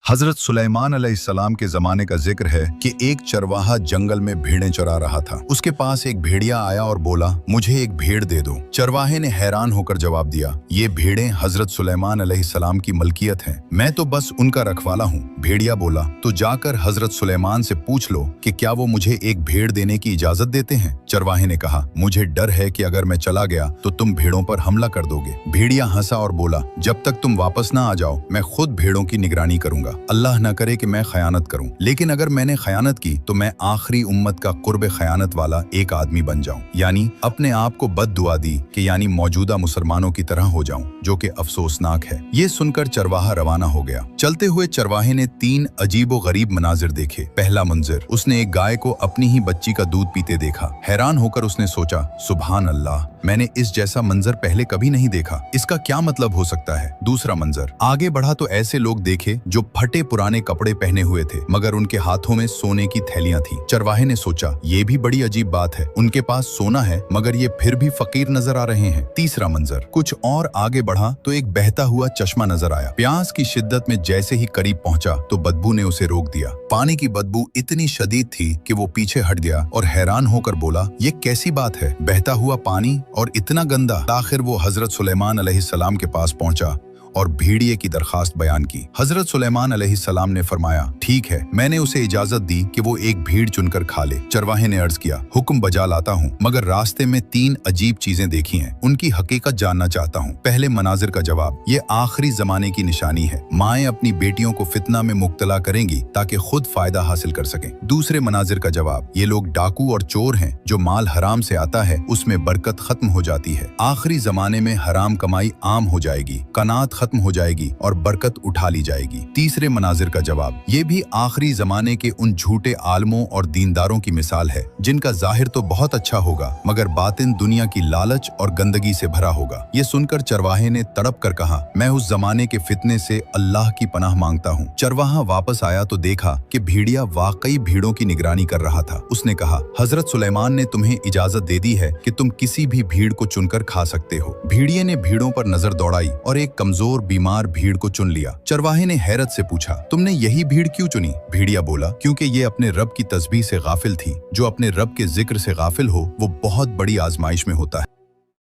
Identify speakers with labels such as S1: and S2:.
S1: हजरत सुलेमान अलैहिस्सलाम के जमाने का जिक्र है कि एक चरवाहा जंगल में भेड़ें चरा रहा था। उसके पास एक भेड़िया आया और बोला, मुझे एक भेड़ दे दो। चरवाहे ने हैरान होकर जवाब दिया, ये भेड़ें हजरत सुलेमान अलैहिस्सलाम की मलकियत हैं, मैं तो बस उनका रखवाला हूँ। भेड़िया बोला, तो जाकर हजरत सुलेमान से पूछ लो कि क्या वो मुझे एक भेड़ देने की इजाजत देते हैं। चरवाहे ने कहा, मुझे डर है कि अगर मैं चला गया तो तुम भेड़ों पर हमला कर दोगे। भेड़िया हंसा और बोला, जब तक तुम वापस ना आ जाओ मैं खुद भेड़ों की निगरानी करूंगा। अल्लाह न करे कि मैं खयानत करूं, लेकिन अगर मैंने खयानत की तो मैं आखिरी उम्मत का कुर्ब खयानत वाला एक आदमी बन जाऊं, यानी अपने आप को बद दुआ दी कि यानी मौजूदा मुसलमानों की तरह हो जाऊं, जो कि अफसोसनाक है। ये सुनकर चरवाहा रवाना हो गया। चलते हुए चरवाहे ने 3 अजीबो गरीब मनाजिर देखे। पहला मंजर, उसने एक गाय को अपनी ही बच्ची का दूध पीते देखा। हैरान होकर उसने सोचा, सुभान अल्लाह, मैंने इस जैसा मंजर पहले कभी नहीं देखा, इसका क्या मतलब हो सकता है। दूसरा मंजर, आगे बढ़ा तो ऐसे लोग देखे जो फटे पुराने कपड़े पहने हुए थे मगर उनके हाथों में सोने की थैलियां थी। चरवाहे ने सोचा, ये भी बड़ी अजीब बात है, उनके पास सोना है मगर ये फिर भी फकीर नजर आ रहे हैं। तीसरा मंजर, कुछ और आगे बढ़ा तो एक बहता हुआ चश्मा नजर आया। प्यास की शिद्दत में जैसे ही करीब पहुंचा तो बदबू ने उसे रोक दिया। पानी की बदबू इतनी शदीद थी कि वो पीछे हट गया और हैरान होकर बोला, ये कैसी बात है, बहता हुआ पानी और इतना गंदा। आखिर वो हजरत सुलेमान अलैहिस्सलाम के पास पहुंचा और भेड़िए की दरखास्त बयान की। हजरत सुलेमान अलैहिस्सलाम ने फरमाया, ठीक है, मैंने उसे इजाजत दी कि वो एक भीड़ चुनकर खा ले। चरवाहे ने अर्ज किया, हुक्म बजा लाता हूँ, मगर रास्ते में 3 अजीब चीजें देखी हैं, उनकी हकीकत जानना चाहता हूँ। पहले मनाजिर का जवाब, ये आखिरी जमाने की निशानी है। माएँ अपनी बेटियों को फितना में मुब्तला करेंगी ताकि खुद फायदा हासिल कर सकें। दूसरे मनाजिर का जवाब, ये लोग डाकू और चोर हैं, जो माल हराम से आता है उसमें बरकत खत्म हो जाती है। आखिरी जमाने में हराम कमाई आम हो जाएगी, कनात खत्म हो जाएगी और बरकत उठा ली जाएगी। तीसरे मनाजिर का जवाब, ये भी आखिरी जमाने के उन झूठे आलमों और दीनदारों की मिसाल है जिनका जाहिर तो बहुत अच्छा होगा मगर बातिन दुनिया की लालच और गंदगी से भरा होगा। ये सुनकर चरवाहे ने तड़प कर कहा, मैं उस जमाने के फितने से अल्लाह की पनाह मांगता हूँ। चरवाहा वापस आया तो देखा कि भेड़िया वाकई भीड़ों की निगरानी कर रहा था। उसने कहा, हजरत सुलेमान ने तुम्हें इजाजत दे दी है कि तुम किसी भी भीड़ को चुनकर खा सकते हो। भेड़िए ने भीड़ों पर नजर दौड़ाई और एक कमजोर बीमार भीड़ को चुन लिया। चरवाहे ने हैरत से पूछा, तुमने यही भीड़ क्यों चुनी? भेड़िया बोला, क्योंकि ये अपने रब की तस्बीह से गाफिल थी। जो अपने रब के जिक्र से गाफिल हो वो बहुत बड़ी आजमाइश में होता है।